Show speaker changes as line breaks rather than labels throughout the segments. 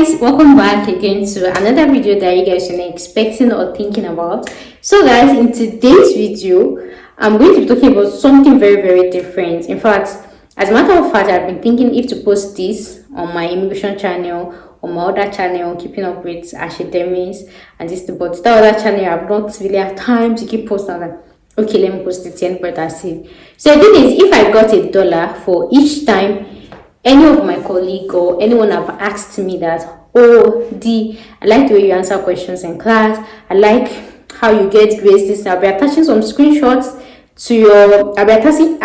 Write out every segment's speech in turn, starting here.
guys, welcome back again to another video that you guys are expecting or thinking about. So guys, in today's video I'm going to be talking about something very different. In fact, as a matter of fact, I've been thinking if to post this on my immigration channel, on my other channel, keeping up with academies and this, but that other channel I've not really had time to keep posting. Okay, let me post it 10, but I see. So the thing is, if I got $1 for each time any of my colleague or anyone have asked me that, oh D, I like the way you answer questions in class, I like how you get grades, this, I'll be attaching some screenshots to your, I'll be attaching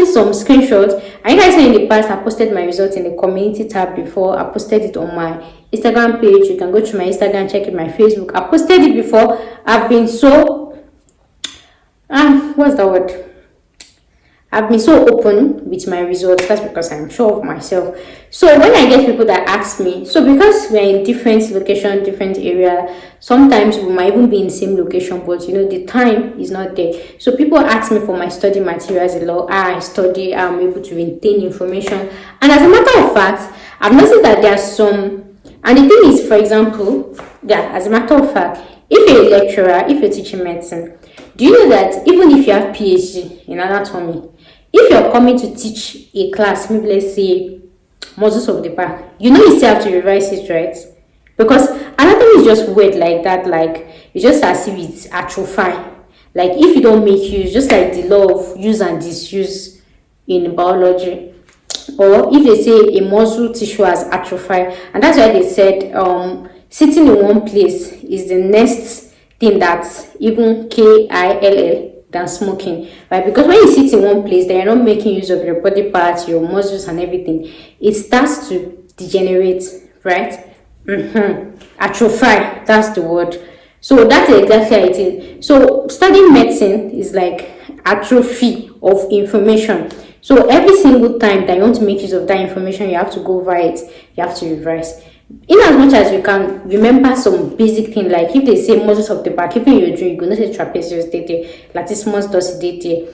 some screenshots. And you guys know in the past I posted my results in the community tab before. I posted it on my Instagram page. You can go to my Instagram, check it, my Facebook. I posted it before. I've been so what's the word? I've been so open with my results. That's because I'm sure of myself. So when I get people that ask me, so because we're in different location, different area, sometimes we might even be in the same location, but you know the time is not there. So people ask me for my study materials a lot. I study, I'm able to retain information, and as a matter of fact, I've noticed that there are some. And the thing is, for example, that as a matter of fact, if you're a lecturer, if you're teaching medicine, do you know that even if you have PhD in anatomy, if you're coming to teach a class, maybe let's say muscles of the back, you know you still have to revise it, right? Because anatomy is just weird like that, like it's just as if it's atrophy. Like if you don't make use, just like the law of use and disuse in biology. Or if they say a muscle tissue has atrophy, and that's why they said sitting in one place is the next thing that's even KILL than smoking, right? Because when you sit in one place, then you're not making use of your body parts, your muscles and everything. It starts to degenerate, right? Atrophy, that's the word. So that's exactly how it is. So studying medicine is like atrophy of information. So every single time that you want to make use of that information, you have to go over it, you have to revise. In as much as you can remember some basic thing, like if they say muscles of the back, even you're doing, you're going to say trapezius data, latissimus dorsi data,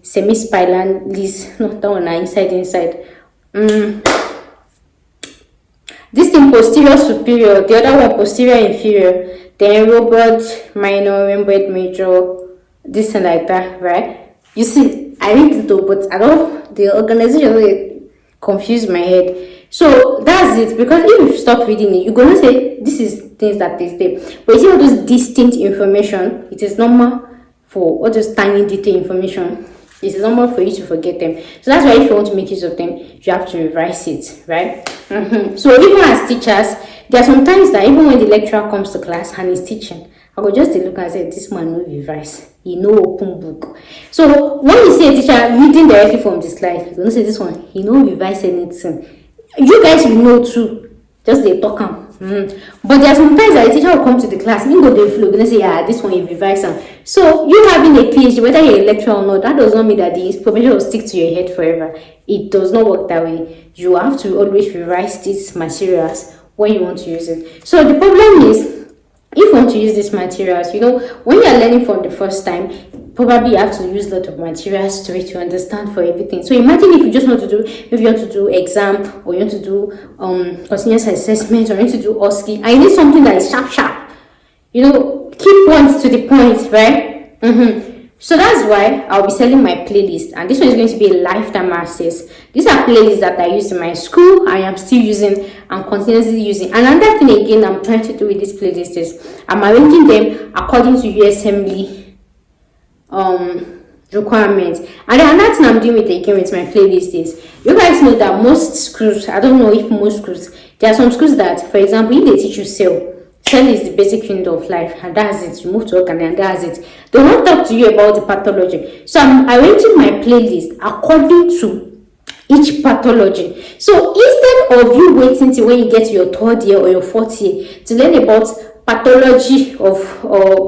semispinalis, no, that one inside. This thing posterior superior, the other one posterior inferior, then robot minor, rhomboid major, this and like that, right? You see, I read it though, but I don't, the organization really confused my head. So that's it, because if you stop reading it, you're gonna say this is things that is there. But you see all those distinct information, it is normal for all those tiny detailed information. It is normal for you to forget them. So that's why if you want to make use of them, you have to revise it, right? So even as teachers, there are some times that even when the lecturer comes to class and is teaching, I go just look and say, this man no revise, he no open book. So when you see a teacher reading directly from the slide, you're gonna say this one, he no revise anything. You guys will know too, just they talk am. But there are sometimes that the teacher will come to the class, you go the flow, gonna say, yeah, this one you revise am. So you having a PhD, whether you're a lecturer or not, that does not mean that the information will stick to your head forever. It does not work that way. You have to always revise these materials when you want to use it. So the problem is, if you want to use these materials, you know, when you're learning for the first time, probably you have to use a lot of materials to it to understand for everything. So imagine if you just want to do, if you want to do exam, or you want to do continuous assessment, or you want to do OSCE, and you need something that is sharp. You know, key points to the point, right? So that's why I'll be selling my playlist, and this one is going to be a lifetime access. These are playlists that I used in my school, I am still using and continuously using. And another thing again I'm trying to do with this playlist is I'm arranging them according to USMLE requirements. And then another thing I'm doing with again with my playlist is, you guys know that most schools, I don't know if most schools, there are some schools that, for example, if they teach you cell is the basic unit of life, and that's it. You move to organ and that's it. They won't talk to you about the pathology. So I'm arranging my playlist according to each pathology. So instead of you waiting till when you get to your 3rd year or your 4th year to learn about pathology of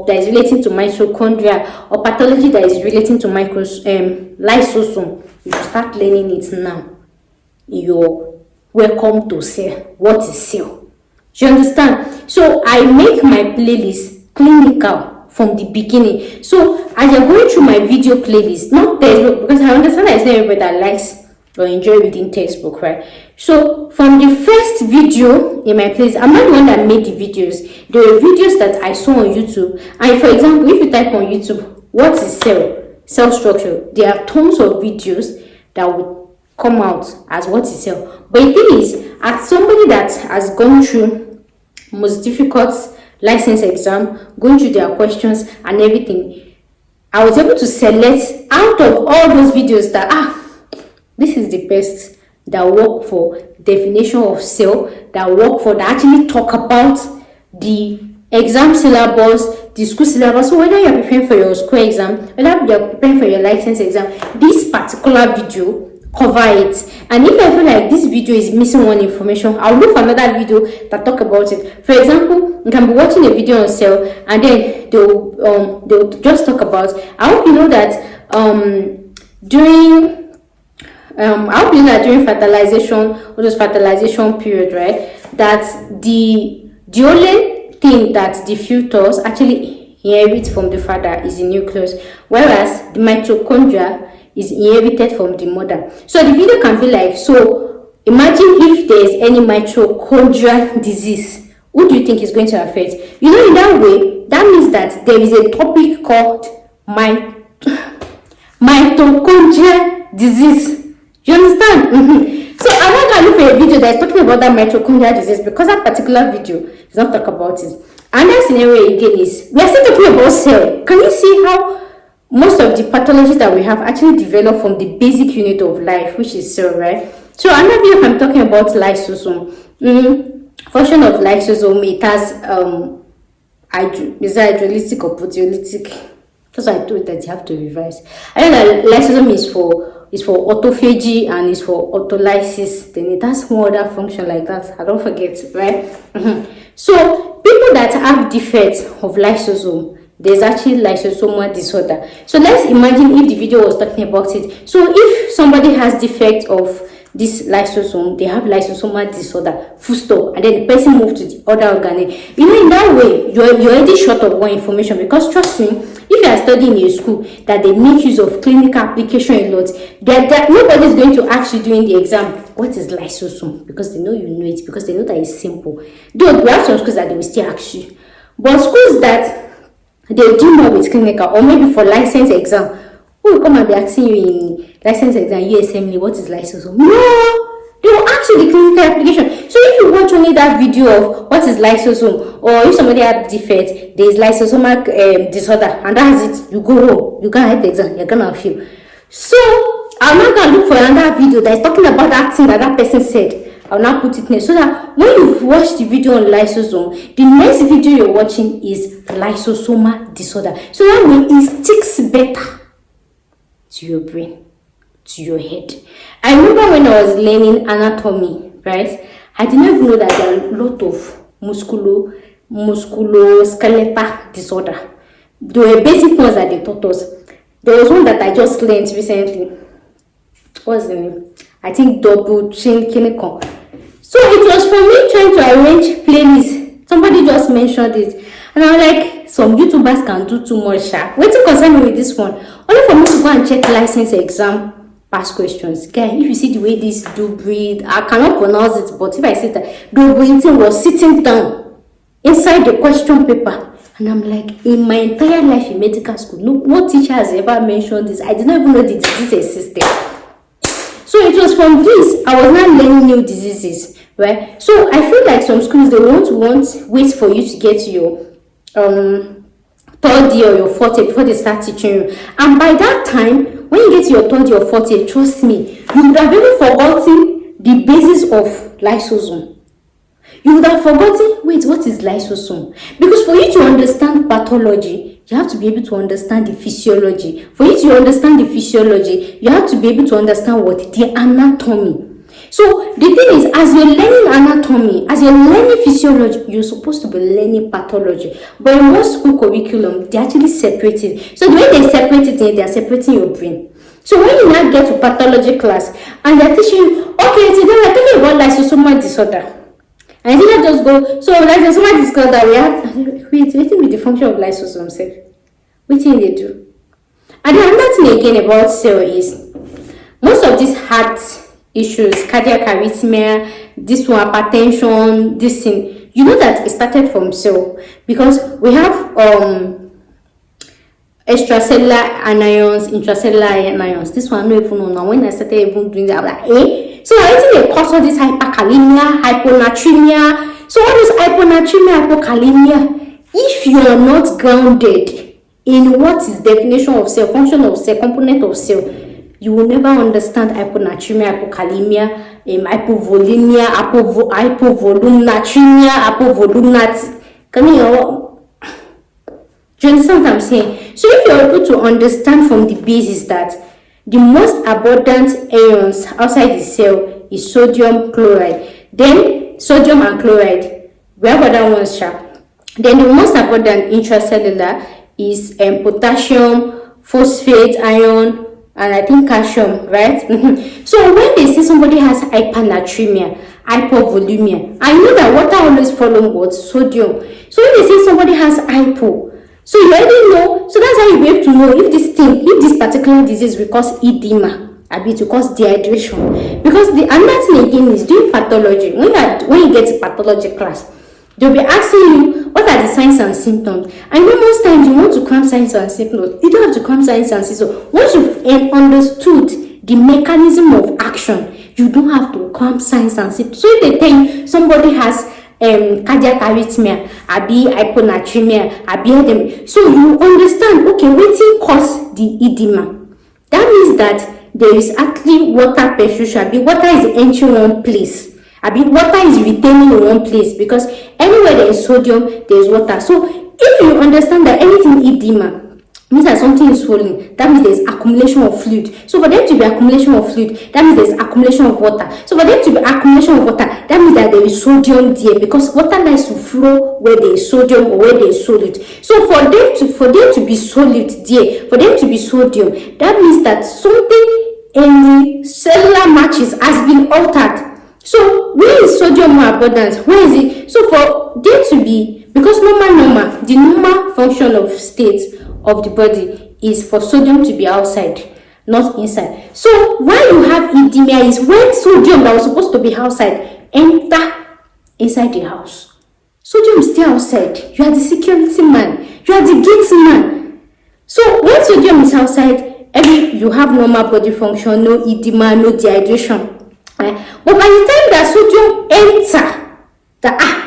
that is relating to mitochondria, or pathology that is relating to lysosome, you should start learning it now. You're welcome to cell. What is cell? Do you understand? So I make my playlist clinical from the beginning. So as you're going through my video playlist, not textbook, because I understand that it's not everybody that likes or enjoy reading textbook, right? So from the first video in my playlist, I'm not the one that made the videos. There were videos that I saw on YouTube. And for example, if you type on YouTube, what is cell structure, there are tons of videos that would come out as what is cell. But the thing is, as somebody that has gone through most difficult license exam, going through their questions and everything, I was able to select out of all those videos that this is the best, that work for definition of cell, that work for, that actually talk about the exam syllabus, the school syllabus. So whether you're preparing for your school exam, whether you're preparing for your license exam, this particular video cover it. And if I feel like this video is missing one information, I'll look for another video that talk about it. For example, you can be watching a video on cell and then they'll just talk about, I hope you know that during fertilization, or just fertilization period, right, that the only thing that the fetus actually inherits from the father is the nucleus, whereas the mitochondria is inherited from the mother. So the video can be like, so imagine if there is any mitochondrial disease, who do you think is going to affect? You know, in that way, that means that there is a topic called mitochondrial disease. You understand? So I'm not going to look for a video that is talking about that mitochondrial disease, because that particular video does not talk about it. Another scenario again is, we are still talking about cell. Can you see how most of the pathologies that we have actually develop from the basic unit of life, which is cell, right? So another video, I'm talking about lysosome. Function of lysosome, it has is it hydrolytic or proteolytic? That's why I told that you have to revise. I know that lysosome is for autophagy and is for autolysis. Then it has one other function like that. I don't forget, right? So people that have defects of lysosome, there's actually lysosomal disorder. So let's imagine if the video was talking about it. So if somebody has defect of this lysosome, they have lysosomal disorder, full stop, and then the person moves to the other organ. You know, in that way, you're already short of more information, because trust me, if you are studying in a school that they make use of clinical application a lot, that nobody is going to ask you during the exam, what is lysosome? Because they know you know it, because they know that it's simple. Though we have some schools that they will still ask you. But schools that they do more with clinical, or maybe for license exam, who will come and be asking you in license exam, USMLE, what is lysosome? No! They will ask you the clinical application. So if you watch only that video of what is lysosome, or if somebody has defect, there is lysosomal disorder, and that's it, you go home, you can't write the exam, you're gonna fail. So I'm not gonna look for another video that is talking about that thing that person said. I'll now put it next, so that when you've watched the video on lysosome, the next video you're watching is lysosomal disorder. So that way it sticks better to your brain, to your head. I remember when I was learning anatomy, right? I didn't even know that there are a lot of musculoskeletal disorder. There were basic ones that they taught us. There was one that I just learned recently. What's the name? I think double chain clinical. So it was for me trying to arrange playlists. Somebody just mentioned it, and I'm like, some YouTubers can do too much. What's the concern with this one? Only for me to go and check license exam past questions. Guy, if you see the way this do breathe, I cannot pronounce it, but if I say that do breathing was sitting down inside the question paper, and I'm like, in my entire life in medical school, no teacher has ever mentioned this. I didn't even know the disease existed. So it was from this I was not learning new diseases, right? So I feel like some schools, they won't wait for you to get to your third year or your fourth year before they start teaching you. And by that time, when you get to your third year or fourth year, trust me, you would have even forgotten the basis of lysosome. You would have forgotten, wait, what is lysosome? Because for you to understand pathology, you have to be able to understand the physiology. For you to understand the physiology, you have to be able to understand what? The anatomy. So the thing is, as you're learning anatomy, as you're learning physiology, you're supposed to be learning pathology. But in most school curriculum, they actually separate it. So the way they separate it, they are separating your brain. So when you now get to pathology class, and they're teaching you, okay, today we're talking about lysosomal disorder. And I did not just go, so lysosomal disorder, we have, wait with the function of lysosome, what thing they do? And the other thing again about cell is, most of these heart issues, cardiac arrhythmia, this one, hypertension, this thing. You know that it started from cell, because we have extracellular anions, intracellular anions. This one I don't even know now. When I started even doing that, I'm like, eh? So I think they cause all this hyperkalemia, hyponatremia. So all this hyponatremia, hypokalemia, if you are not grounded in what is definition of cell, function of cell, component of cell, you will never understand hyponatremia, hypokalemia, hypovolemia, hypovolumenatremia, hypovoluminat. Can you do you understand what I'm saying? So if you're able to understand from the basis that the most abundant ions outside the cell is sodium chloride, then sodium and chloride, we have other ones, sharp. Then the most abundant intracellular is potassium, phosphate, iron, and I think calcium, right? So when they say somebody has hypernatremia, hypovolemia, I know that water always follows what? Sodium. So when they say somebody has hypo, so you already know, so that's how you be able to know if this particular disease will cause edema, to cause dehydration. Because the another thing again is doing pathology. When you get to pathology class, they'll be asking you what are the signs and symptoms. And most times you want to cram signs and symptoms. You don't have to cram signs and symptoms. Once you've understood the mechanism of action, you don't have to cram signs and symptoms. So if they tell you somebody has cardiac arrhythmia, hyponatremia, edema, so you understand, okay, wetin cause the edema. That means that there is actually water perfusion. Water is entering one place. Water is retaining in one place, because anywhere there is sodium, there is water. So if you understand that anything edema means that something is swollen, that means there is accumulation of fluid. So for there to be accumulation of fluid, that means there is accumulation of water. So for there to be accumulation of water, that means that there is sodium there, because water likes to flow where there is sodium or where there is solid. So for them to be solid there, for them to be sodium, that means that something in the cellular matches has been altered. So where is sodium more abundant? Where is it? So for there to be, because the normal function of state of the body is for sodium to be outside, not inside. So why you have edema is when sodium that was supposed to be outside enter inside the house. Sodium is still outside. You are the security man. You are the gate man. So when sodium is outside, you have normal body function, no edema, no dehydration. Right? But by the time that sodium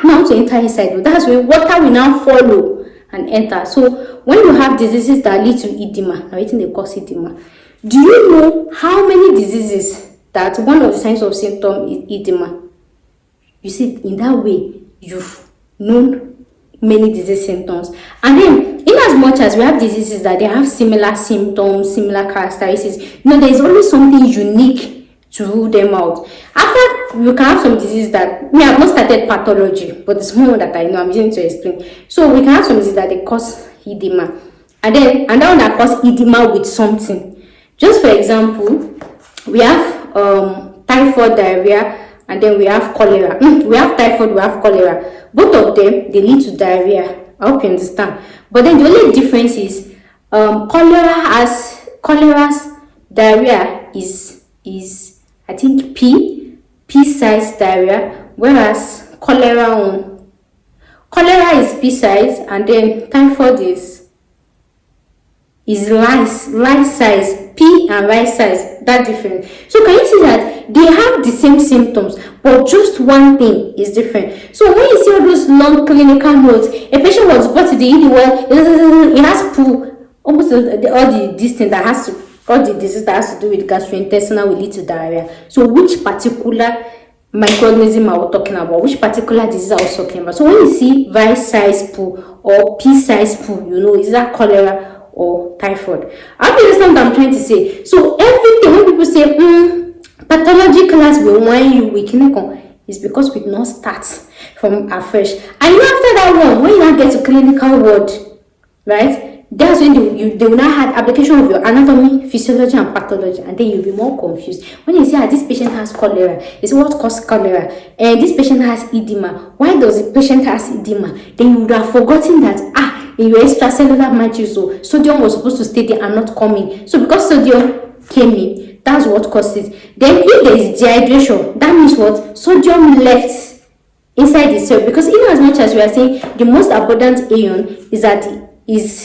now to enter inside, that's when water will now follow and enter. So when you have diseases that lead to edema, I think they cause edema. Do you know how many diseases that one of the signs of symptom is edema? You see, in that way, you've known many disease symptoms. And then, in as much as we have diseases that they have similar symptoms, similar characteristics, there is always something unique to rule them out. After, you can have some diseases that, we have not started pathology, but it's more that I know, I'm using to explain. So we can have some diseases that they cause edema. And then, another one that cause edema with something. Just for example, we have typhoid, diarrhea, and then we have cholera. We have typhoid, we have cholera. Both of them, they lead to diarrhea. I hope you understand. But then the only difference is cholera's diarrhea is I think P-size diarrhea, whereas cholera is P-size, and then typhoid is rice size. P and rice size, that different. So can you see that they have the same symptoms, but just one thing is different. So when you see all those long clinical notes, a patient was brought to the ED, well, it has poo, almost all the disease that has to do with gastrointestinal will lead to diarrhea. So which particular microorganism are we talking about? Which particular disease are we talking about? So when you see rice size poo or P size poo, is that cholera or typhoid? I understand what I'm trying to say. So everything, when people say pathology class will want you with clinical, is because we did not start from afresh. And after that one, when you now get to clinical ward, right, that's when they will now have application of your anatomy, physiology, and pathology, and then you'll be more confused. When you say this patient has cholera, you say what causes cholera, and this patient has edema. Why does the patient has edema? Then you would have forgotten that in your extracellular matrix, so sodium was supposed to stay there and not come in. So because sodium came in, That's what causes it. Then if there is dehydration, that means what? Sodium left inside the cell, because in as much as we are saying the most abundant ion is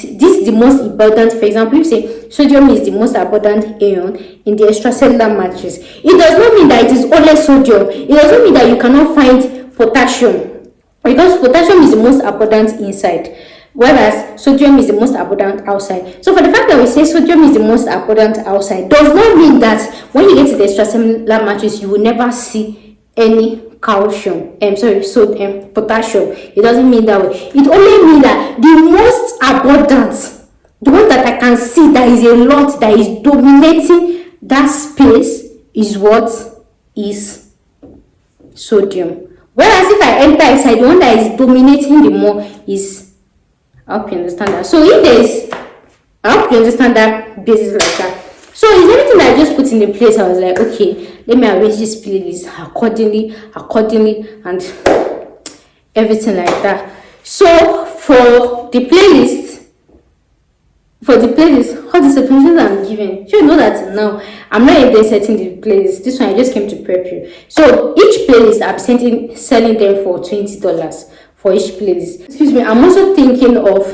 the most abundant. For example, if you say sodium is the most abundant ion in the extracellular matrix, it does not mean that it is only sodium. It does not mean that you cannot find potassium, because potassium is the most abundant inside, whereas sodium is the most abundant outside. So for the fact that we say sodium is the most abundant outside does not mean that when you get to the extracellular matrix you will never see any calcium, potassium. It doesn't mean that way. It only means that the most abundant, the one that I can see that is a lot, that is dominating that space, is what? Is sodium. Whereas if I enter inside, the one that is dominating the more is, I hope you understand that. So if there is, I hope you understand that basis like that. So is everything that I just put in the place, I was like, okay, let me arrange this playlist accordingly, and everything like that. So for the playlist, all the suggestions I'm giving, you know that now I'm not even setting the playlist. This one I just came to prep you. So each playlist I'm selling them for $20 for each playlist. Excuse me. I'm also thinking of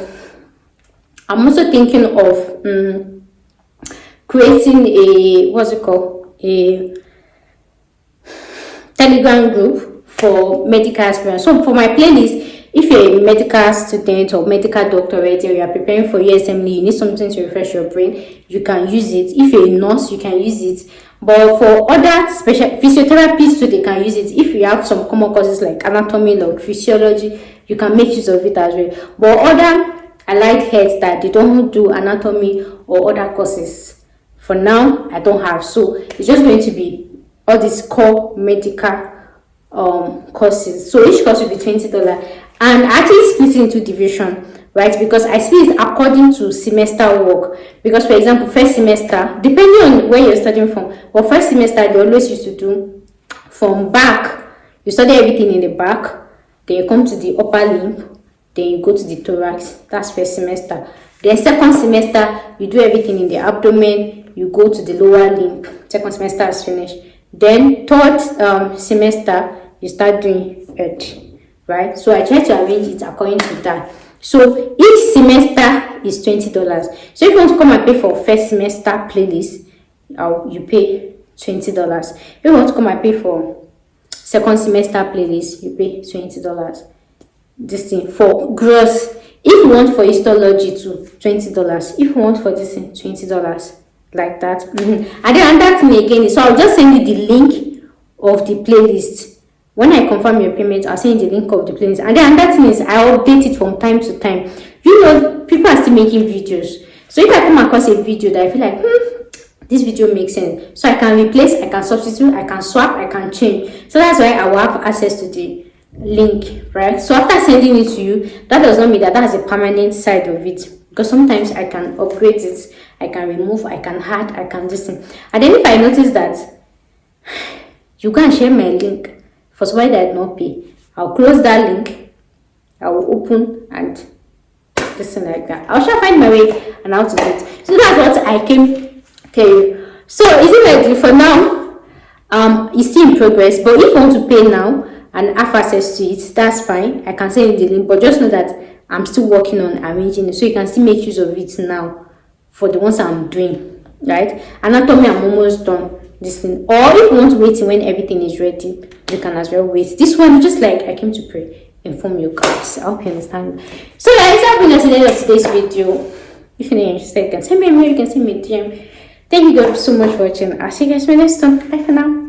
creating a Telegram group for medical aspirants. So for my playlist, if you're a medical student or medical doctor already, or you are preparing for USMLE, you need something to refresh your brain, you can use it. If you're a nurse, you can use it. But for other special physiotherapists too, they can use it. If you have some common courses like anatomy or physiology, you can make use of it as well. But other allied heads that they don't do anatomy or other courses, for now I don't have. So it's just going to be all these core medical courses. So each course will be $20, and I actually split it into division, right? Because I split it according to semester work. Because for example, first semester, depending on where you're studying from, but first semester they always used to do from back. You study everything in the back, then you come to the upper limb, then you go to the thorax. That's first semester. Then second semester, you do everything in the abdomen, you go to the lower limb. Second semester is finished. Then third semester, you start doing earth, right? So I try to arrange it according to that. So each semester is $20. So if you want to come and pay for first semester playlist, you pay $20. If you want to come and pay for second semester playlist, you pay $20. This thing for gross. If you want for histology too, $20. If you want for this thing, $20. Like that. And then that thing again, so I'll just send you the link of the playlist. When I confirm your payment, I'll send you the link of the playlist. And then that thing is, I update it from time to time. You know, people are still making videos. So if I come across a video that I feel like, this video makes sense, so I can replace, I can substitute, I can swap, I can change. So that's why I will have access to the link, right? So after sending it to you, that does not mean that that's a permanent side of it, because sometimes I can upgrade it, I can remove, I can add, I can do something. And then if I notice that you can share my link for somebody that did not pay, I'll close that link, I will open and this thing like that. I'll try to find my way and how to do it. So that's what I came to tell you. So is it like for now? It's still in progress, but if you want to pay now and have access to it, that's fine. I can send you the link, but just know that I'm still working on arranging it, so you can still make use of it now for the ones I'm doing, right? Anatomy, I'm almost done this thing. Or if you want to wait when everything is ready, you can as well wait. This one, just like I came to pray, inform you guys. I hope you understand. So guys, I've been at the end of today's video. If you're interested, you can send me a mail, you can send me a DM. Thank you guys so much for watching. I'll see you guys in my next one. Bye for now.